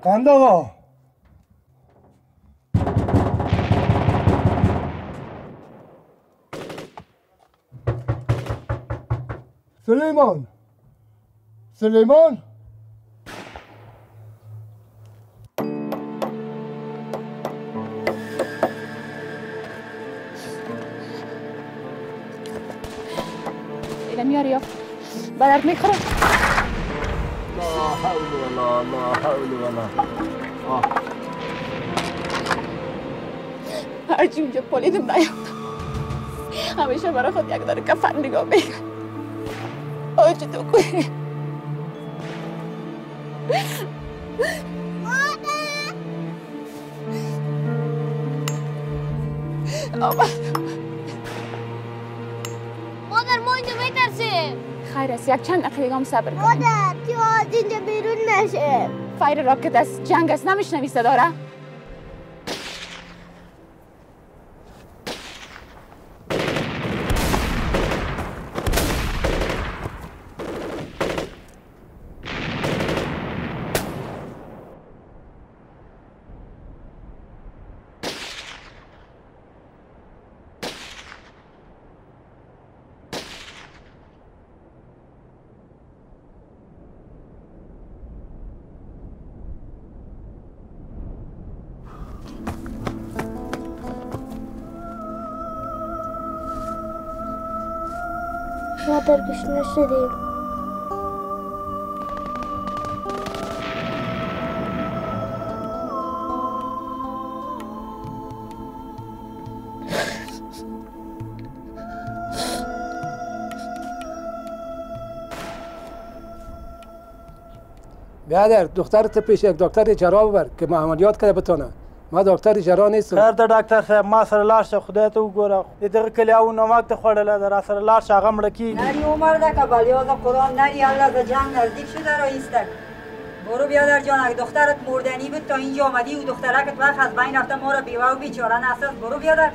قند آقا سلیمان سلیمان ایلا میاری یا برد میخوره لا حول ولا لا حول ولا هرچی اونجا پولیدم نیافتم همیشه برای خود یک داره کفن نگاه میکن آجی تو کوی مادر ما اینجا میترسیم خیر است یک چند دقیقه هم صبر کن مادر تو از اینجا بیرون نشه فایر راکت است جنگ است نمیشنوی صدا را مادر گشنه شدیم بیادر دخترت پیش یک دکتر جراح ببر که ما عملیات کنه بتونه ما دکتر جراح نیستم خیر ته ډاکټر صاحب ما سره لاړ شه خدای ته وګوره دغه کلیاو نمک ته خوړله ده را سره لاړ شه هغه مړه کېږي نری عمر ده که بلیاز قرآن نری الله به جنگ نزدیک شده را ایستک برو بیادر جان اگه دخترت مردنی بود تا اینجا آمدی و دخترکت وقت از بین رفته ما را بیوه و بیچاره نساز برو بیادر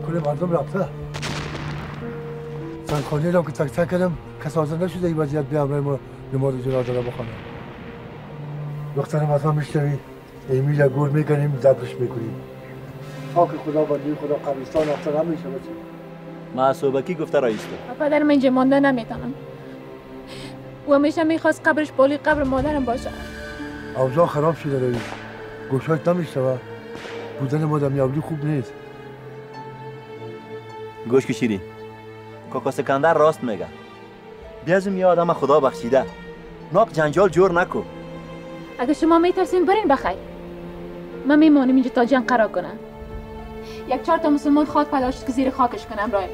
کل مردم رفته سنخانی را که تک تک کردم کس حاضر نشده این وضعیت بیامره ما نماز جنازه را بخوانم دخترم از ما میشنوی ایمیل یا گور میکنیم ضبطش میکنیم خاک خدا بندی خدا قبرستان افتر هم میشه بچه معصوبکی گفته رئیسته پدرم من اینجا مانده نمیتونم او همیشه میخواست قبرش بالی قبر مادرم باشه اوضاع خراب شده رئیس گوشایت نمیشنوه بودن مادر میابلی خوب نیست گوش که شیرین کاکا سکندر راست میگه بیازم یه آدم خدا بخشیده ناق جنجال جور نکو اگه شما میترسین برین بخیر من میمانم اینجا تا جنگ قرار کنم یک 4 تا مسلمان خواد پلاشت که زیر خاکش کنم رای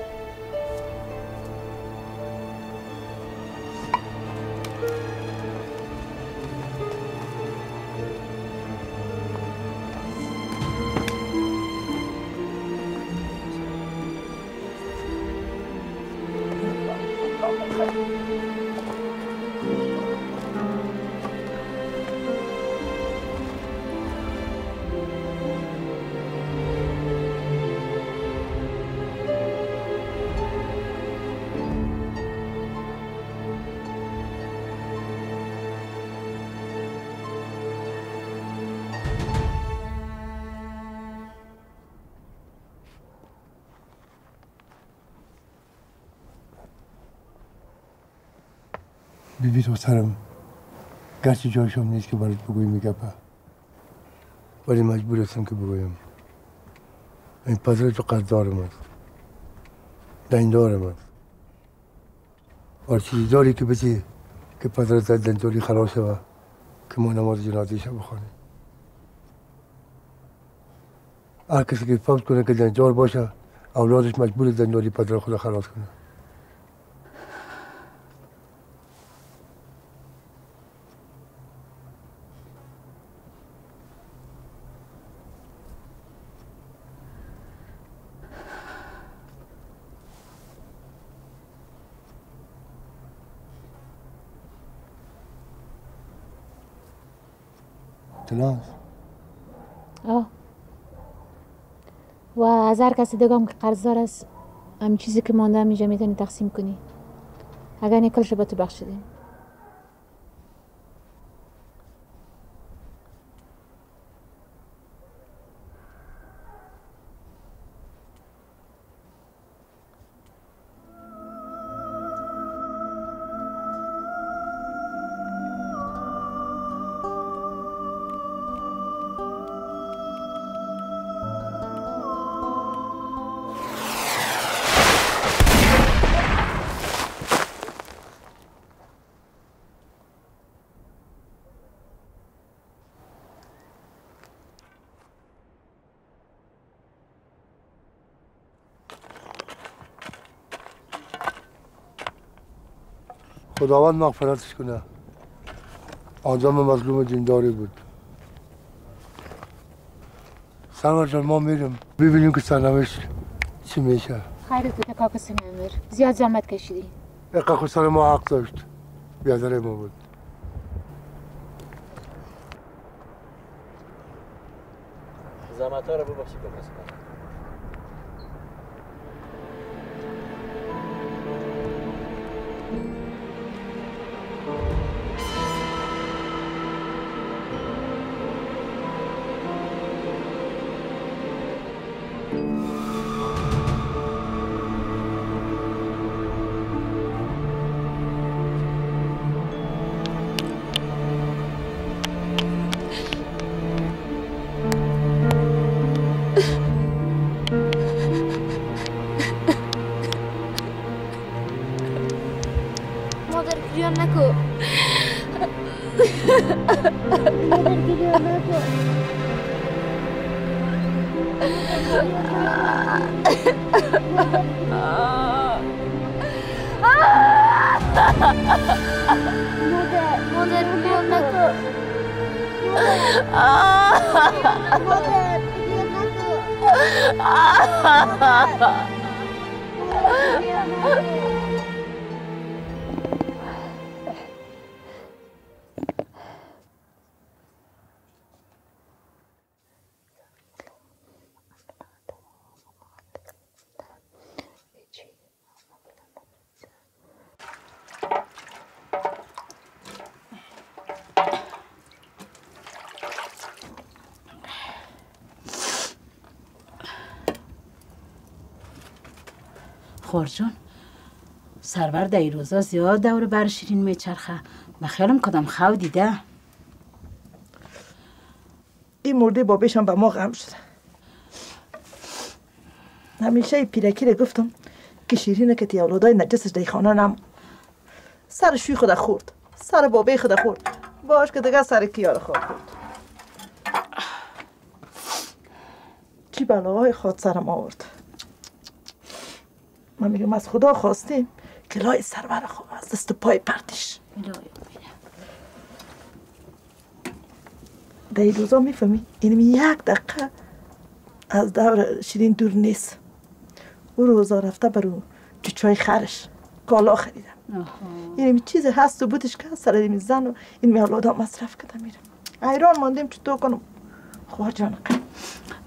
بیبی دخترم گرچه جایشم نیست که برات بگویم میگپه ولی مجبور هستم که بگویم این پدر تو قدردارم است دیندارم است هر چیزی داری که بچی که پدرت از دینداری خلاص شوه که ما نماز جنازه‌اش بخوانیم هر کسی که فوت کنه که دیندار باشه اولادش مجبور دینداری پدر خود خلاص کنه تلاس آه و از هر کسی دیگم که قرضدار است همین چیزی که مانده همینجا میتونی تقسیم کنی. اگر نکلش رو به تو بخشیدیم. خداوند مغفرتش کنه. آدم مظلوم دینداری بود. سرور جان ما میریم ببینیم که سرنوشت چی میشه. خیرت بده کاکا سمیمر. زیاد زحمت کشیدی. اقا خود سر ما حق داشت. بیادر ما بود. زحمت ها رو ببخشید کاکا. مادر گریان نکن. مادر گریان نکن. مادر گریان نکن. مادر گریان نکن. خورجون سرور در این روزا زیاد دور بر شیرین میچرخه. من خیالم کدام خو دیده. این مرده بابیشم به ما غم شده. همیشه این پیرکی رو گفتم که شیرینه که تی اولادای نجسش در خانه نم. سر شوی خود خورد، سر بابی خود خورد، باش که دیگه سر کیار خود خورد. چی بلاهای خود سرم آورد. من میگم از خدا خواستیم که لای سرور خواه از دست پای پرتش. در این روزا میفهمی اینم یک دقیقه از دور شیرین دور نیست. او روزا رفته برو چوچای خرش کالا خریدم. اینم چیز هست و بودش که سر این زن و این میالادا مصرف کده میرم. حیران ماندیم چطور کنم. خواه جان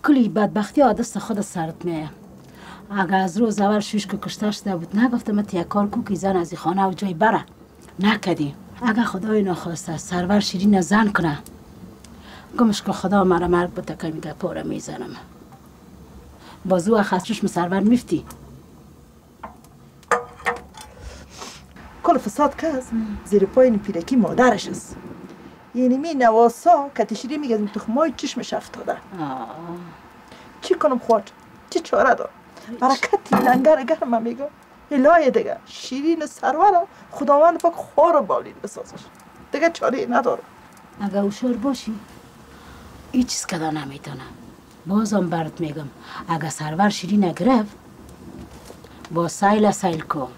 کلی بدبختی ها دست خود سرت میه. اگه از روز اول شوش که کشته شده بود نگفتم ات یک کار کو که زن از این خانه و جای بره نکدی. اگه خدای نخواسته سرور شیرین زن کنه گمش که خدا مرا مرگ بده که میگه پاره میزنم. بازو اخص چشم سرور میفتی. کل فساد که هست زیر پای این پیرکی مادرش است. یعنی می نواسا که تشیری میگه این تخمای چشمش افتاده. چی کنم خواهد؟ چی چاره دار؟ برکتی لنگر گرم میگم الهی دیگه شیرین سرور خداوند پاک خور بالین بسازش دیگه چاره نداره. اگه هوشیار باشی این چیز کدا نمیتونه. بازم برات میگم اگه سرور شیرین گرفت با سیل کن.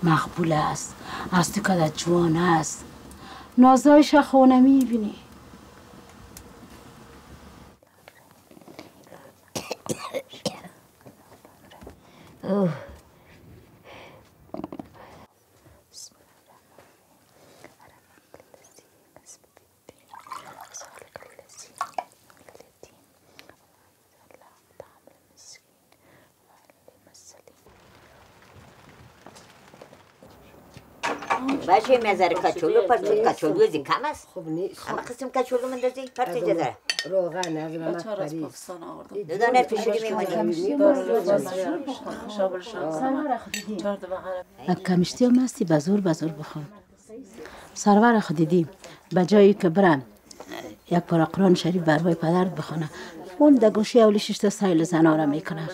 مقبول است از تو کدا جوان است نازایش خونه میبینی. باشه میذاره کچولو پرچه کچولو از کم است همه قسم کچولو مندازی پرچه جداره روغن از من پریز دو دانه پیشگی میمونی کمشتی هم هستی بزور بخون سرور خود دیدی به جایی که برم یک پارا قرآن شریف برای پدرت بخونه اون در گوشی اولی ششت سایل زناره میکنه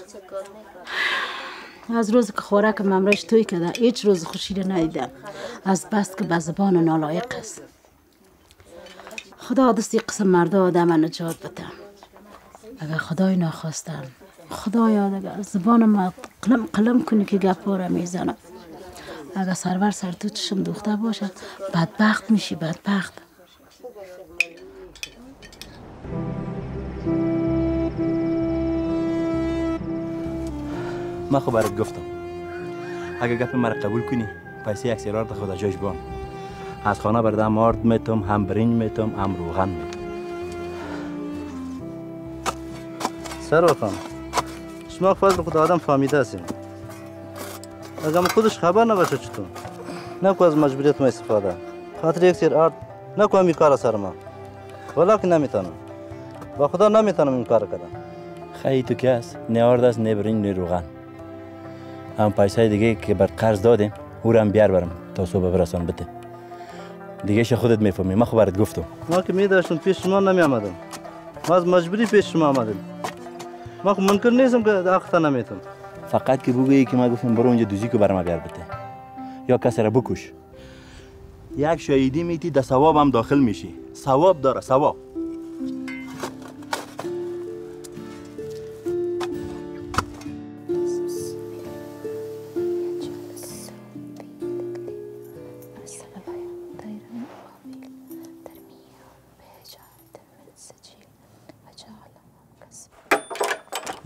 از روز که خوراک ممرش توی کده هیچ روز خوشی رو ندیدم از بس که به زبان نالایق است خدا دستی قسم مرد آدم نجات بده اگر خدای نخواستم خدایا اگر زبان ما قلم کنی که گپا را میزنم اگر سرور سر تو چشم دوخته باشه بدبخت میشی بدبخت من خب برات گفتم اگه گپ مرا قبول کنی پیسه اکسیرار ده خدا جاش بان از خانه بردم مارد میتم هم برنج میتم هم روغن میتم سرور خانم شما فضل خود آدم فهمیده هستیم اگه من خودش خبر نباشه چطور نکو از مجبوریت ما استفاده خاطر یک سیر آرد نکو همی کار سر ما ولی که نمیتونم با خدا نمیتونم این کار کردم خیلی تو که هست نه آرد است نه برنج نه روغن هم پیسه دیگه که بر قرض دادیم او رو هم بیار برم تا صبح برسان بده دیگه ش خودت میفهمی من خب برات گفتم ما که میداشتم پیش شما نمی آمدم ما از مجبوری پیش شما آمدم ما خب منکر نیستم که داختا نمیتونم فقط که بگویی که ما گفتم برو اونجا دوزی که برام بیار بده یا کسی را بکش یک شهیدی میتی در ثواب هم داخل میشی ثواب داره ثواب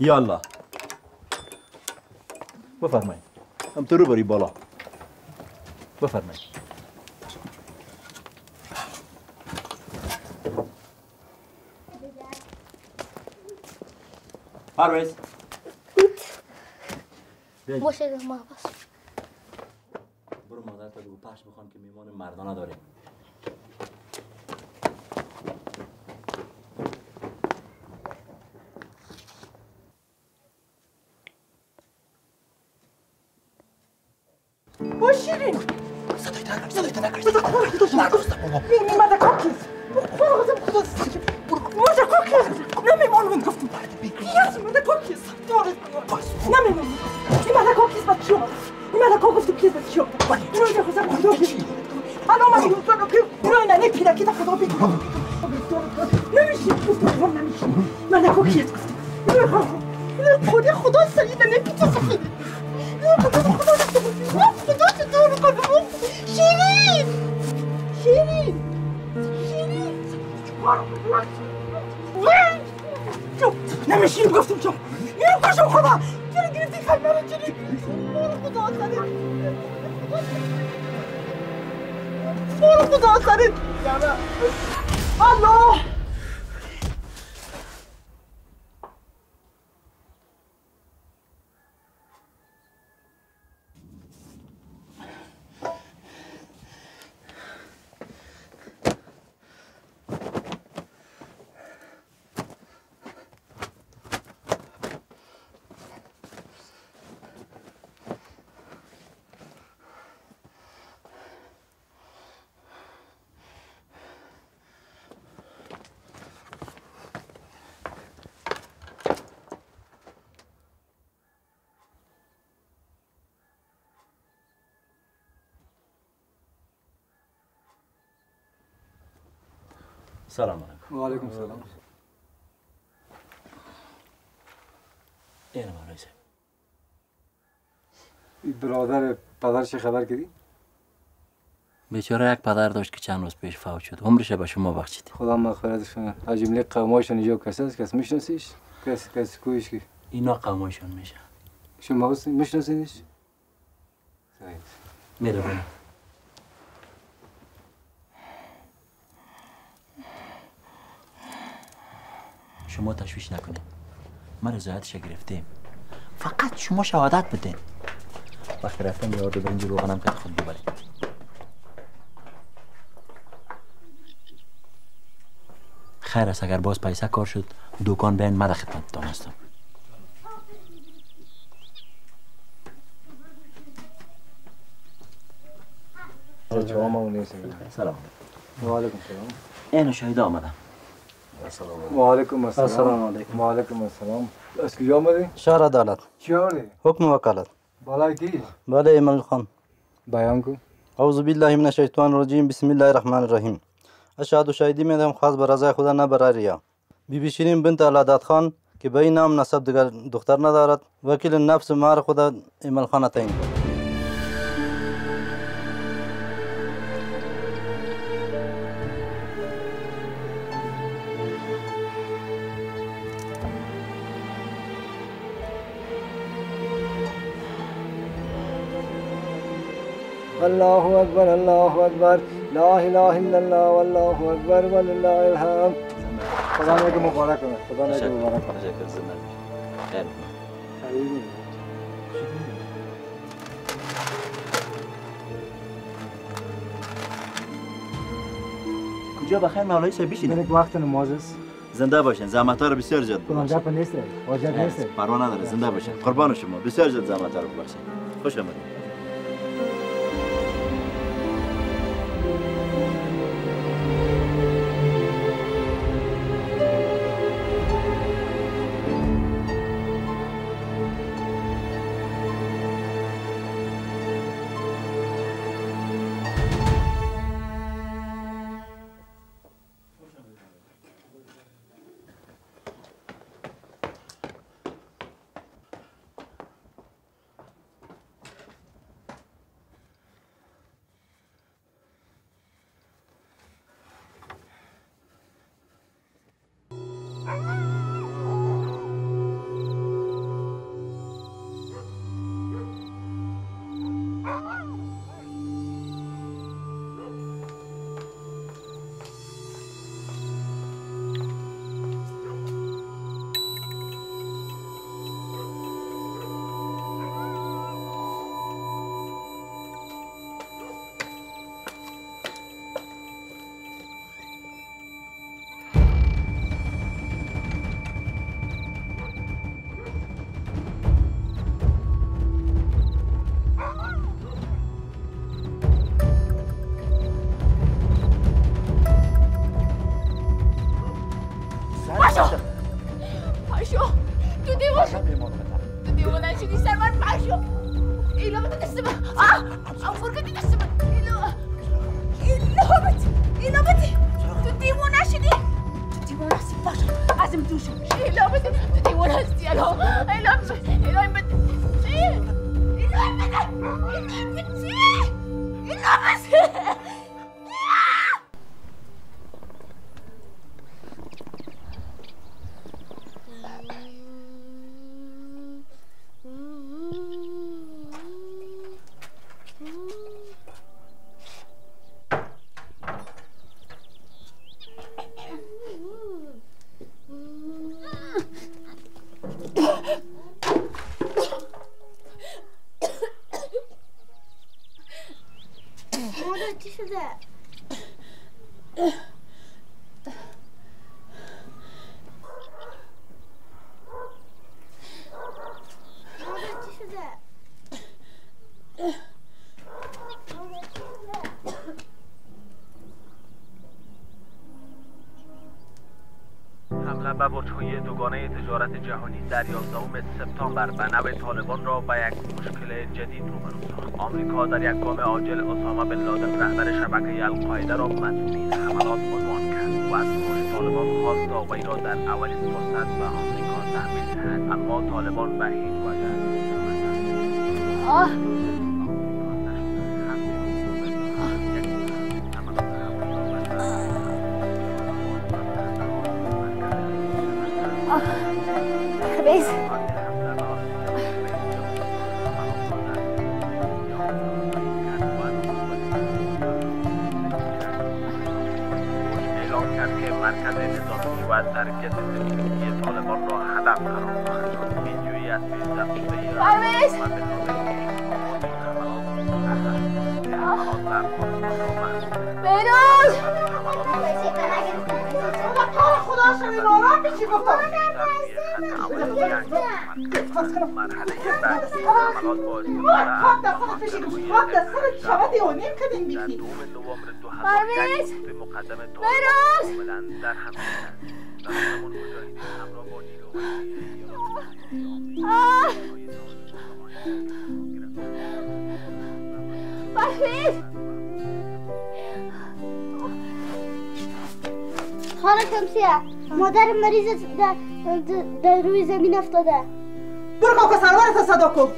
یا الله بفرمایید هم تو رو بری بالا بفرمایید پرویز باشه ما بس برو مادرت بگو پخش بخوان که میمان مردانه داریم شیرین صدایت نکش میمده کوکیز ماذا کوکیز نمیمانم من گفتم یس میمده کوکیز نمیمانم میمده کوکیز با چیو میمده کوکیز کیز با چیو اینو خدا خدا بگی الان من میگم که اینو نه پیدا که خدا بگی نمیشه نمیشه من کوکیز گفتم خدا سری نمیشه سفید خدا چطور کنم شیرین شیرین شیرین نمیشیم گفتم چون میرو کشم خدا چرا گرفتی خیلی مرا چرا گرفتی خدا سرت خدا سرت الله سلام علیکم و علیکم سلام اینم رئیس این برادر پدرش خبر کردی؟ بیچاره یک پدر داشت که چند روز پیش فوت شد عمرش به شما بخشید خدا مغفرتش کنه از جمله قومایشان اینجا کسی است کس میشناسیش کسی کویش کی اینا قومایشان میشه شما میشناسینش میره بریم شما تشویش نکنید ما رضایتش گرفتیم فقط شما شهادت بدین وقتی رفتم یاد برنج روغنم که خود ببرید خیر است اگر باز پیسه کار شد دکان بین من خدمتتان هستم. سلام. و علیکم سلام. اینو شهیده آمدم. و علیکم السلام. السلام علیکم. و علیکم السلام. از کجا آمدی؟ شهر عدالت. چیاری؟ حکم وکالت. بالای کی؟ بالای ایمان خان. بیان کو. اعوذ بالله من الشیطان الرجیم بسم الله الرحمن الرحیم. اشهد شهیدی میدم خاص به رضای خدا نه برای ریا. بیبی شیرین بنت علادت خان که به این نام نسب دیگر دختر ندارد وکیل نفس مهر خدا ایمان خان تعیین کرد. الله اکبر الله اکبر لا اله الا الله والله اکبر ولله الحمد. خدا نگه مبارک کنه. خدا نگه مبارک کنه. تشکر زنده خیر. کجا بخیر مولای صاحب بشین. وقت نماز است. زنده باشین. زحمت‌ها رو بسیار زیاد اونجا ببخشید. نیست. واجب نیست. پروا نداره. زنده باشین. قربان شما. بسیار زیاد زحمت‌ها رو ببخشید. خوش آمدید. حمله به برج‌های دوگانه تجارت جهانی در 11 سپتامبر به نوع طالبان را به یک مشکل جدید روبرو ساخت. آمریکا در یک گام عاجل اسامه بن لادن رهبر شبکه القاعده را مسئول حملات عنوان کرد و از سوی طالبان خواست تا وی را در اولین فرصت به آمریکا تحویل دهد، اما طالبان به هیچ وجه خبیز اعلام کرد که مرکز نظامی و ترکیز سیاسی طالبان را هدف قرار داد. ویدیویی از پیش بهروز خدا شوی نارا که چی گفتم مرحله بعد حملات با استفاده در خودت پیشی گوش خود در سرت شود دیوانیم کدیم بیکی در 2 نوامبر 2001 به مقدم طالبان کاملا در هم در همون مجاهدین همراه با نیروهای پرویز خانه شمسیه مادر مریض در روی زمین افتاده برو کاکا سرورت صدا کن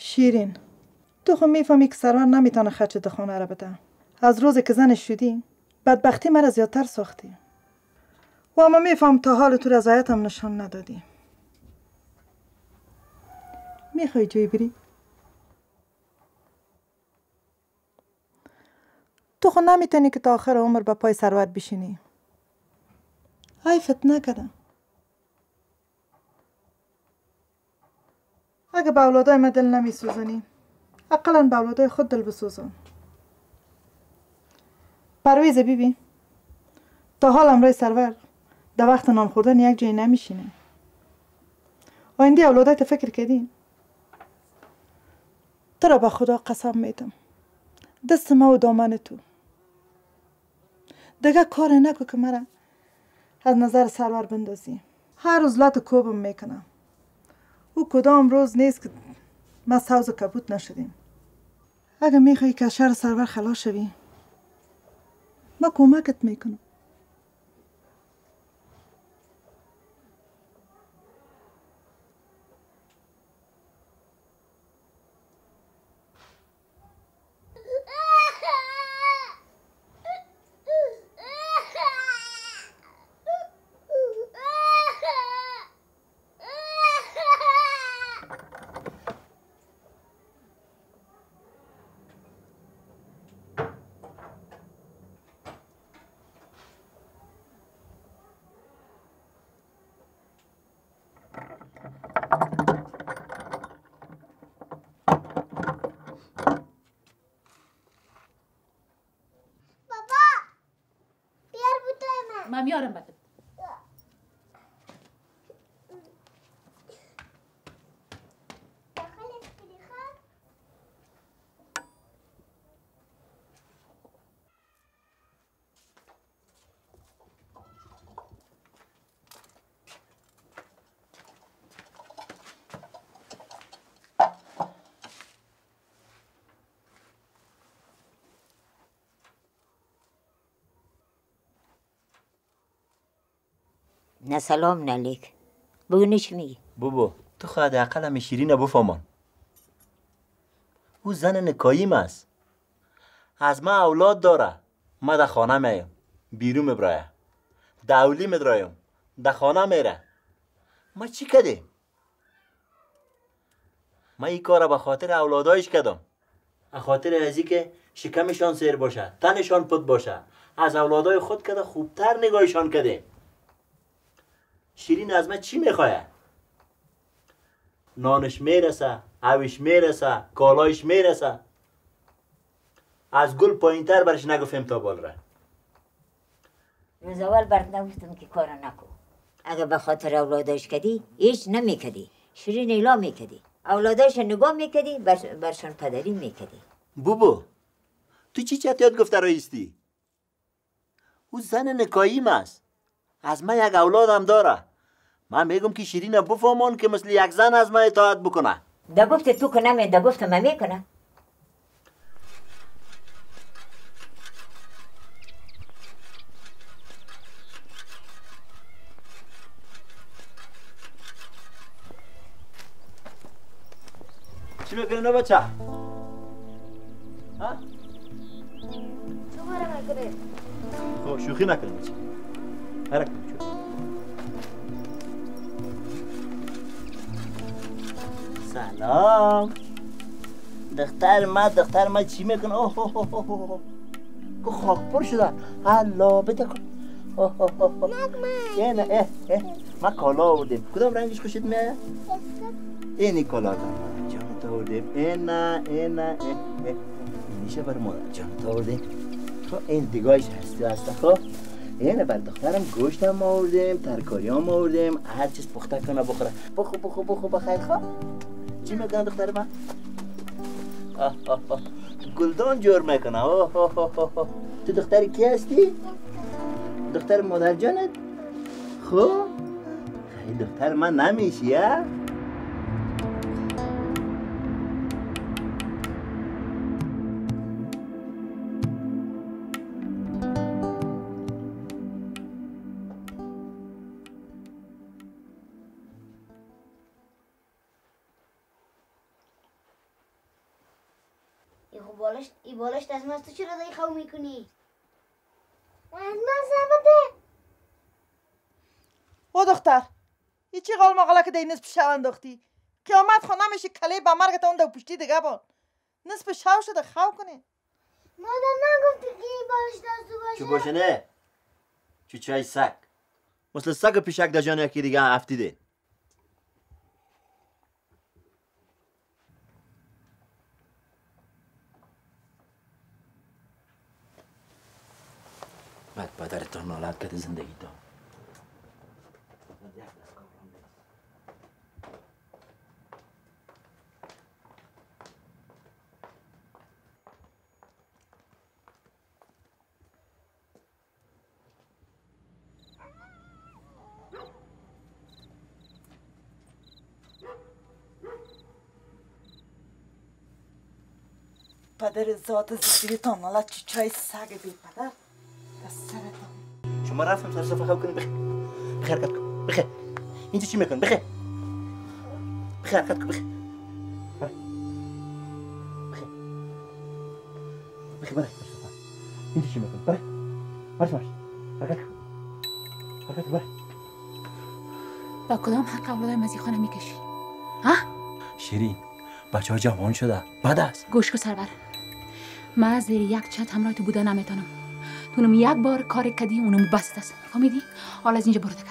شیرین تو خو میفهمی که سرور نمیتونه خرچ خانه را بده. از روزی که زنش شدی بدبختی مرا زیادتر ساختی و اما میفهم تا حال تو رضایت هم نشان ندادی. میخوای جایی بری؟ تو خو نمیتونی که تا آخر عمر به پای سرور بشینی. عیفت نکردم. اگه به اولادای من دل نمی سوزنی اقلا به اولادای خود دل بسوزن. پرویز بیبی تا حال امرای سرور در وقت نان خوردن یک جای نمیشینه. آینده اولادایت فکر کردی؟ تو را به خدا قسم میدم دست ما و دامن تو دیگه کار نکو که مرا از نظر سرور بندازی. هر روز لات کوبم میکنم. او کدام روز نیست که ما سوز و کبوت نشدیم. اگه میخوایی که شر سرور خلاص شوی ما کمکت میکنم. من میارم بده. نه سلام نه علیک. بگو چی میگی؟ بابا تو خواهد اقل همه شیرین بفهمان. او زن نکاییم است. از ما اولاد داره. ما در خانه میم بیرون مبرایه دولی مدرایم در خانه میره. ما چی کردیم؟ ما این کار به خاطر اولادایش کردم. به خاطر ازی که شکمشان سیر باشه تنشان پد باشه. از اولادای خود کده خوبتر نگاهشان کردیم. شیرین از من چی میخواه؟ نانش میرسه، عویش میرسه، کالایش میرسه. از گل پایین تر برش نگفتیم تا بال را. روز اول برد نگفتم که کار نکو. اگه به خاطر اولادش کدی هیچ نمیکدی. شیرین ایلا میکدی. اولادش نگاه میکدی برشان پدری میکدی. بابا تو چی چت یاد گفته رایستی؟ او زن نکاییم است. از من یک اولادم داره. من میگم که شیرین بفهمان که مثل یک زن از من اطاعت بکنه. دا گفت تو کنم دا گفت من میکنم. چی میکنی نه بچه؟ ها؟ تو برای مگره خب شوخی نکنی بچه حرکت شو سلام دختر ما چی میکن؟ اوه که خاک پر شده هلا بده کن نه ما کالا آوردیم کدام رنگش خوشت میاد؟ اینی کالا جان تا آوردیم اینا میشه بر مادر جان تا آوردیم خب این دیگایش هسته خب اینه بر دخترم گوشتم آوردیم ترکاری هم آوردیم هر چیز پخته کنه بخوره بخو بخیر خب چی میگن دختر من؟ گلدان جور میکنه تو دختر کی هستی؟ دختر مادر جانت؟ خب خیلی دختر من نمیشی ها؟ ای بالش از من تو چرا دایی خو میکنی؟ از من زبده او دختر ای چی غال مغاله که دی نصف شو انداختی قیامت خو نمیشه کله با مرگت اون دو پشتی دیگه بان نصف شو شده خو کنی مادر نگفتی که ای بالش دست تو باشه چو باشه نه چو چای سگ مثل سگ پیشک در جان یکی دیگه افتیده بعد پدرت تو نالت کرده زندگی تو پدر ذات زندگی تا نالت چی چای سگ بی پدر دست سرتان شما رفتم سر صفحه خواب کنیم بخیر حرکت کن بخیر اینجا چی میکن بخیر حرکت کن بخیر برای اینجا چی میکن برای مارش حرکت کن برای با کدام حق اولای مزیخانه میکشی؟ ها؟ شیرین بچه ها جوان شده بد است گوش کن سرور من زیر یک چت همراه تو بوده نمیتونم تونم یک بار کار کردی اونم بست است فهمیدی؟ حالا از اینجا برو دیگه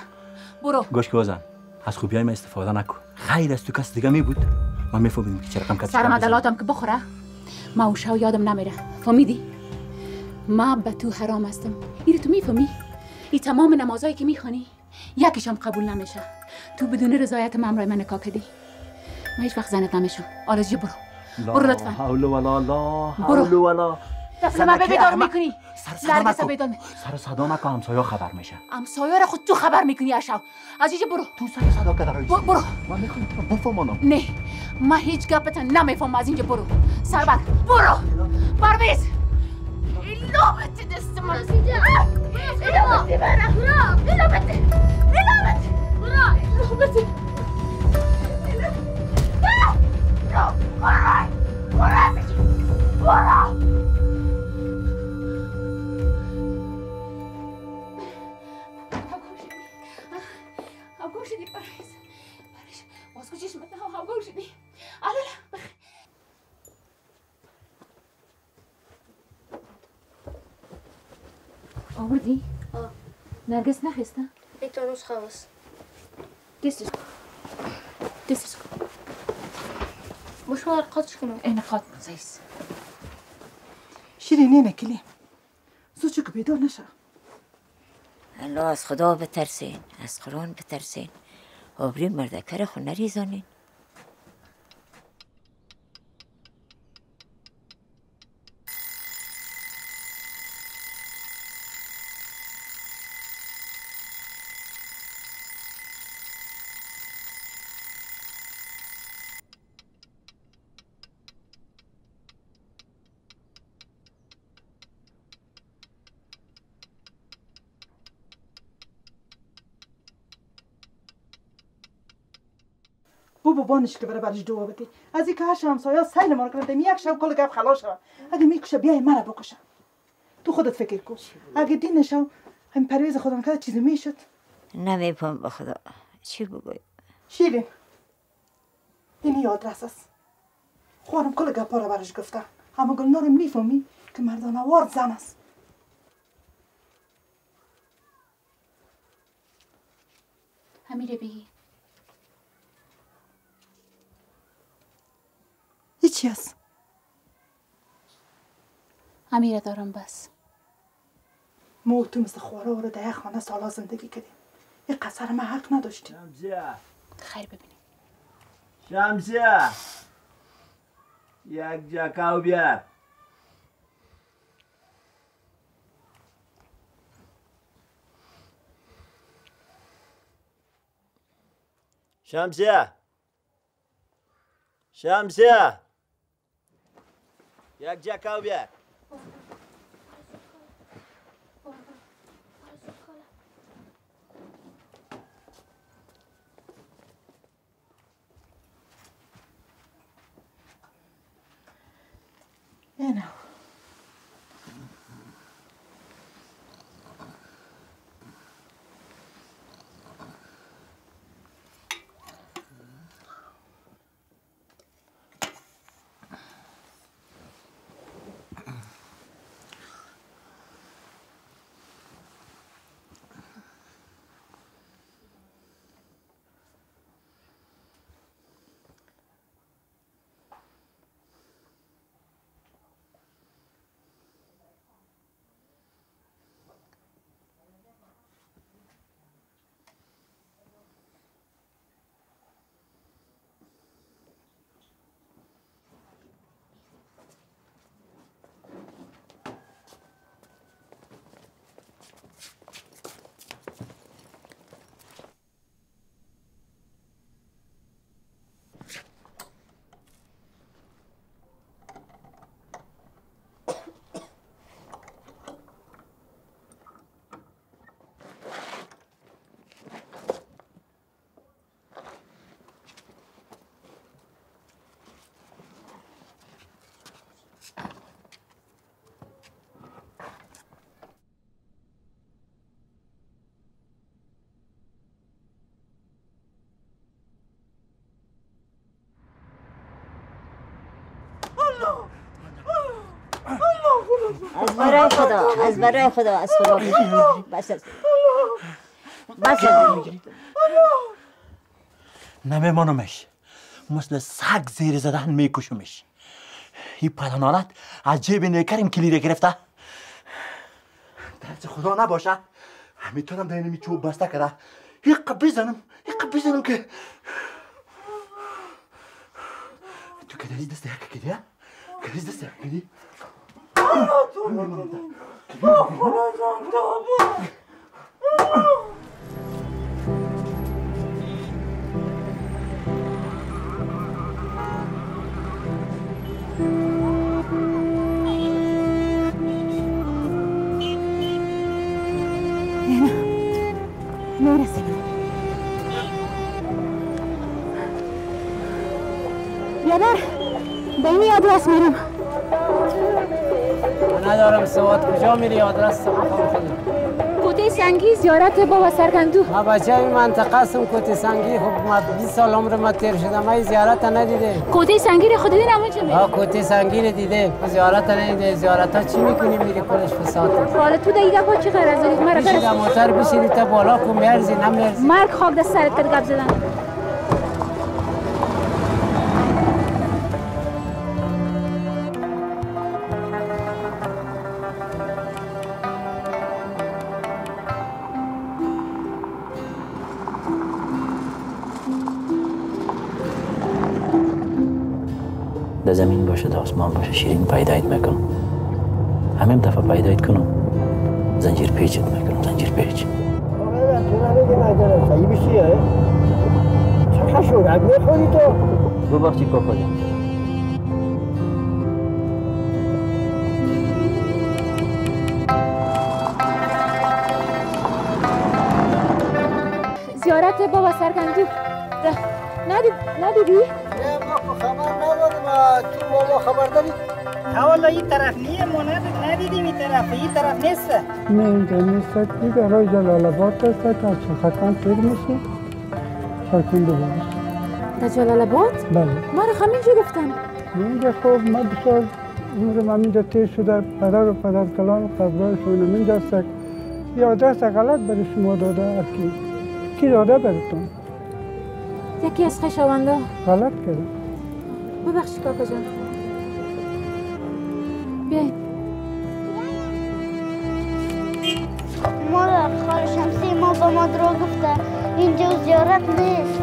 برو گوش کن بازم از خوبیای من استفاده نکن خیر از تو کس دیگه می بود من میفهمیدم که چرا کم کسی سر مدلاتم که بخوره ما اوشا یادم نمیره فهمیدی؟ من به تو حرام هستم این تو میفهمی؟ این تمام نمازایی که میخوانی یکیشم قبول نمیشه تو بدون رضایت من امرای من نکاح کردی من هیچ وقت زنت نمیشم حالا از برو برو لطفا حول ولا لا حول ولا دفعه من به بیدار میکنی لرگسه بیدار سر صدا نکن همسایه خبر میشه همسایه را خود تو خبر میکنی اشو از اینجا برو تو سر صدا کده رایستی برو من میخوام تو رو بفهمانم نه من هیچ گپت نمیفهم از اینجا برو سربر برو پرویز ایلا بده دست من ایلا بده برم ایلا بده آوردی؟ نرگس نخسته؟ یک روز خواست دستش کن بشو قاطش کنم این قاط زیست شیرین اینه کلیم زود چو که بیدار نشه الله از خدا بترسین از قرآن بترسین آبری مردکر خو نریزانین بابانش که برش دعا بده از اینکه هر همسایه سیل ما کنه یک شب کل گپ خلاص شود اگه میکشه بیای مرا بکشه تو خودت فکر کن اگه دینش هم پرویز خودم کرده چیزی میشد نمیپم به خدا چی بگوی شیرین این آدرس است خوانم کل گپا را برش گفته اما گلنار میفهمی که مردانه وار زن است همیره بگی هیچی هست امیره دارم بس ما تو مثل خواره رو در یک خانه سالا زندگی کردیم یه قصر ما حق نداشتیم شمسیه خیر ببینیم شمسیه یک جاکاو بیار شمسیه شمسیه یک جاکاو بیار اینو از برای خدا از برای خدا از خدا بس بس نمیمانمش مثل سگ زیر زدن میکشمش این پدانالت از جیب نیکریم کلیره گرفته درس خدا نباشه میتونم در اینمی چوب بسته کرده یک بزنم که تو که دریز دست یک کدی کدیز دست یک کدی میرسیم بیادر به این آدرس میرم ندارم سواد کجا میری آدرس بخوام خودم کوته سنگی زیارت بابا سرگندو ما بچه این منطقه هستم کوته سنگی خب ما 20 سال عمر ما تیر شده ما زیارت ندیده کوته سنگی رو خود دیدین اونجا میری کوته سنگی رو دیده زیارت ندیده زیارت ها چی میکنی میری کلش فساد حالا تو دیگه با چی غرض داری مرا بشید موتر بشید تا بالا کو مرزی نمیرزی مرگ خاک دست سرت کرد گپ زدن در زمین باشه در آسمان باشه شیرین پیدایت میکنم همین دفعه پیدایت کنم زنجیر پیچت میکنم زنجیر پیچ چقدر شورک میخوری تو ببخشی کاکا جان زیارت بابا سرگندو ندیدی؟ نه ما خبر نداریم. تو ماما خبر داری؟ حالا این طرف نیه ما ندیدیم این طرف نیست. نه اینجا نیست. این برای جلال آباد است تا خطان پیر میشه. خاکین دوباره. در جلال آباد؟ بله. ما رو همینجا گفتن. اینجا خب ما بسیار عمرم همینجا تیر شده. پدر و پدر کلان قبرایشون همینجا است. یا آدرس غلط برای شما داده کی داده براتون؟ یکی از خویشاوندا غلط کرده. ببخشید کاکا جان. بیایید. مادر خال شمسی ما با مادر گفته اینجا زیارت نیست.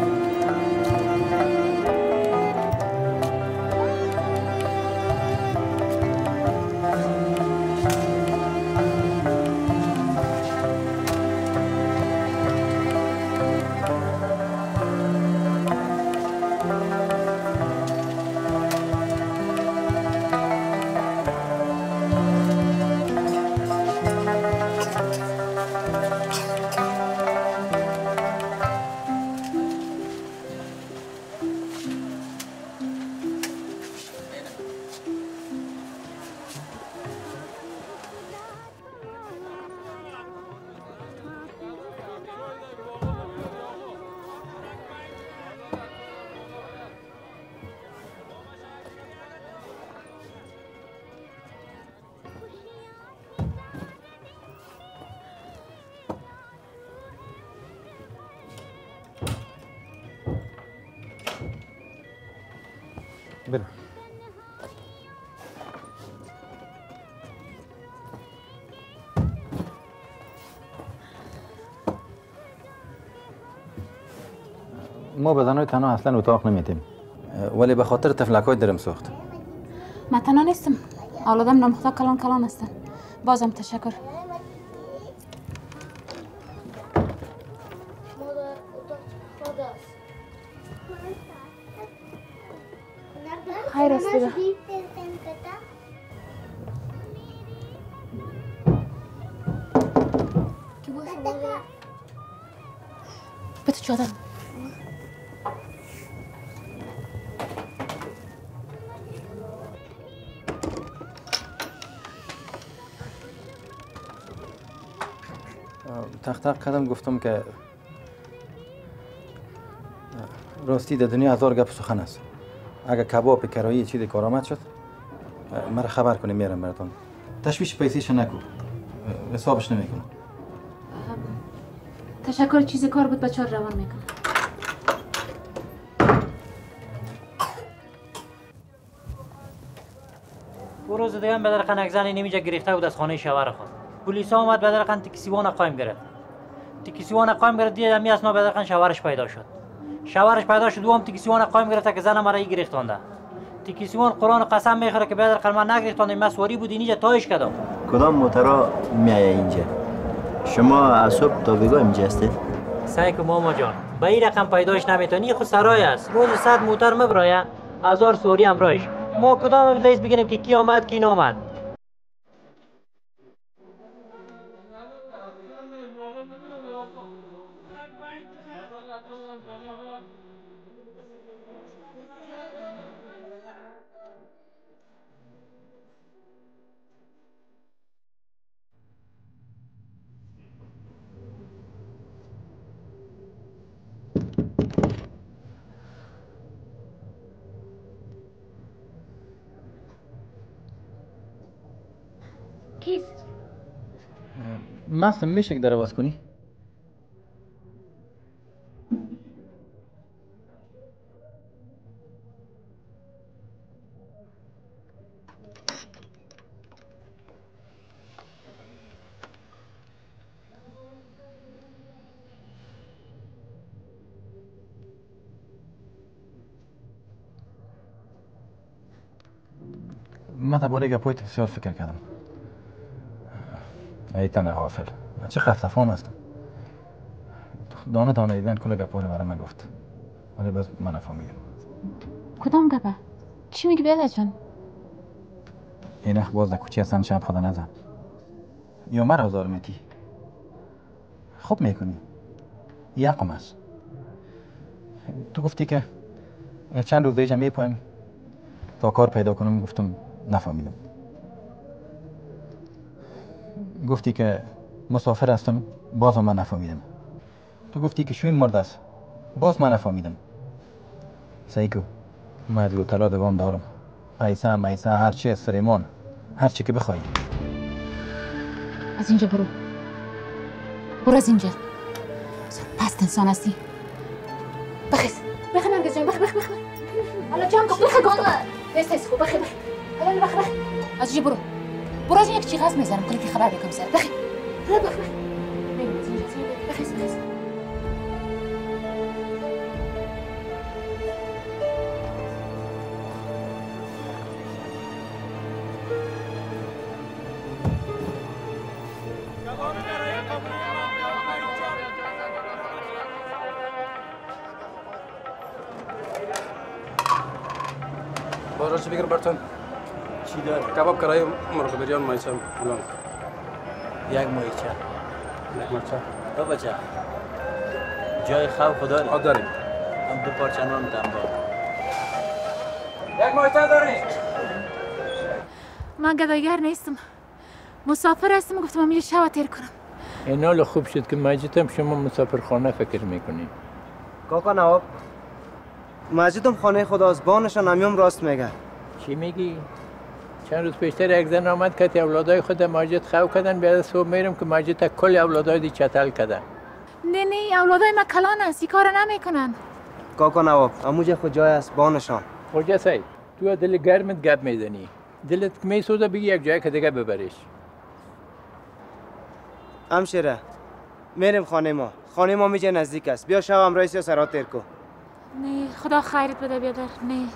برو. ما بدنهای تنها اصلا اتاق نمیتیم ولی به خاطر تفلکای درم سوخت. من تنها نیستم. اولادم نامخدا کلان هستن. بازم تشکر. خیر است دیگه. به تو چادر. تق کردم گفتم که راستی در دنیا هزار گپ سخن است. اگر کباب کرایی چیزی کارآمد شد مرا خبر کنی میارم براتون. تشویش پیسیش نکو. حسابش نمیکنم. تشکر چیزی کار بود بچه‌ها روان میکنم. او روز دیگه به درقن یک زن نمیجا گرفته بود از خانه شوهر خود. پلیس آمد به درقن تکسیوان قایم گرفت. تکسیوان قایم گرفت دید می اسنا به درقن شوهرش پیدا شد. شوهرش پیدا شد دوم تکسیوان قایم گرفت که زن مرا گرفتانده. تکسیوان قرآن قسم میخوره که به درقن من نگرفتانده مسواری بود اینجا تایش کردم. کدام موترا میایه اینجا؟ شما از صبح تا بگاه اینجا هستید؟ سعی که ماما جان به این رقم پیداش نمیتونی خود سرای است. روز 100 موتر مبرایه 1000 سوری امرایش. ما کدام لیست بگیریم که کی آمد کی نامد. مستم میشه که در آواز کنی؟ من درباره گپایت بسیار فکر کردم. ای تن غافل. من چه خفتفام هستم. دانه دیدن کل گپا رو برای من گفت. ولی بس من نفهمیدم. کدام گپه؟ چی میگی بیادر جان؟ این اخ باز در کوچی هستن شب خدا نزن. یا مرا آزار میتی. خوب میکنی. یقم است. تو گفتی که چند روز دیگه میپایم تا کار پیدا کنم. گفتم نفهمیدم. گفتی که مسافر هستم، باز من نفهمیدم. تو گفتی که شوین مرد است، باز من نفهمیدم. سیکو من دو طلا دوام دارم، پیسه هر چی سریمان، هر چی که بخوای. از اینجا برو از اینجا. پست انسان هستی. بخیز نرگس جان، بخ حالا جان کن، بخ خوب، بخ حالا بخ از اینجا برو از این یک چیغاز میزنم کنی که خبر بکنم سر. بخ بخیز بازار چی بگیر برتون؟ چی داره؟ کباب کرای مرغ بریان مایچه الان. یک مایچه. تو بچه جای خواب داری؟ داریم. هم 2 پارچه نان دم با. یک مایچه داری؟ من گدایگر نیستم، مسافر هستم. گفتم من شب تیر کنم. این حال خوب شد که ماجدم شما مسافرخانه فکر میکنی. کاکا نواب، ماجدم خانه خداست، بانشان همیم راست میگه. چی میگی؟ چند روز پیشتر یک زن آمد که اولادای خود ماجد خو کردن، بعد صبح میرم که ماجد کل اولادای دی چتل کردن. نه اولادای ما کلان است، این کار نمیکنن. کاکا نواب، اموجه خود جای است بانشان. خوجه سعید، تو دل گرمت گپ میزنی. دلت میسوزه بگی یک جای که دیگه ببریش. همشیره میریم خانه ما میجه نزدیک است. بیا شب هم رئیس سرات تیر کو. نه خدا خیرت بده بیادر. نه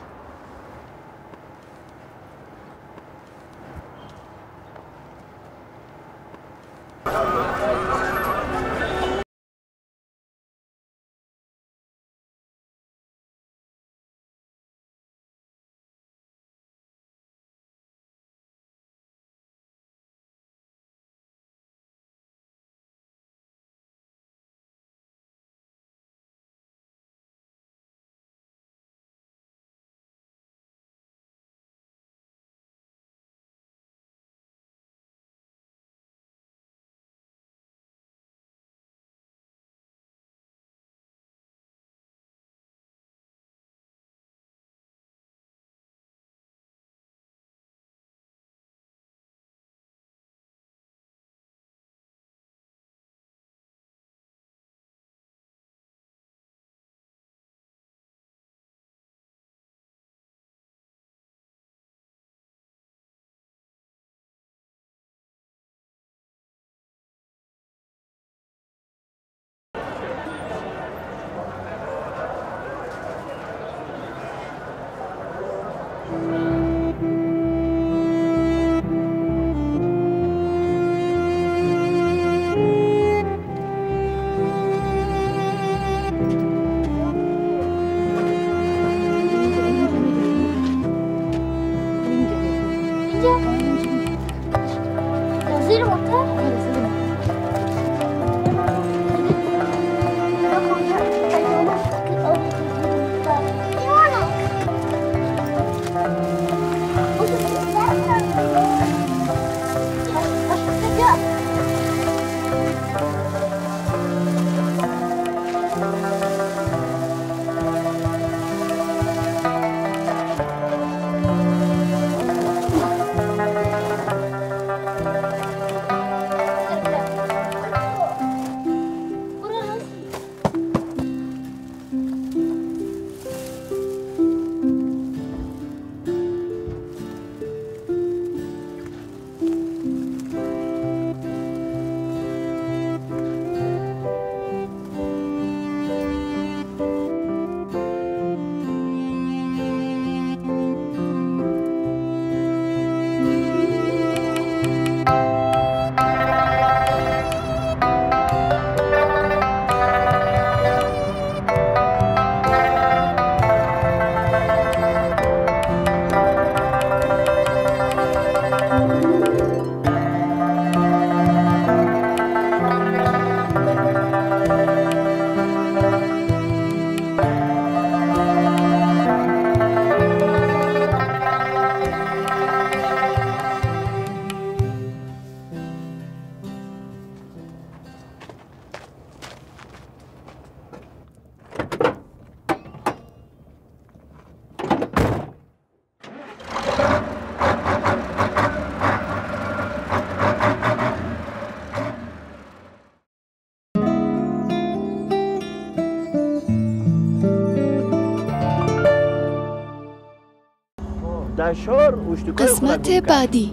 شهر اشتکای قسمت بعدی.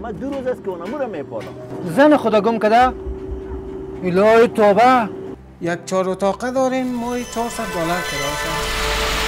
ما 2 روز است که اونمو رو میپالم. زن خدا گم کده؟ الهی توبه. یک 4 اتاقه داریم، ماهی $400 کرایه.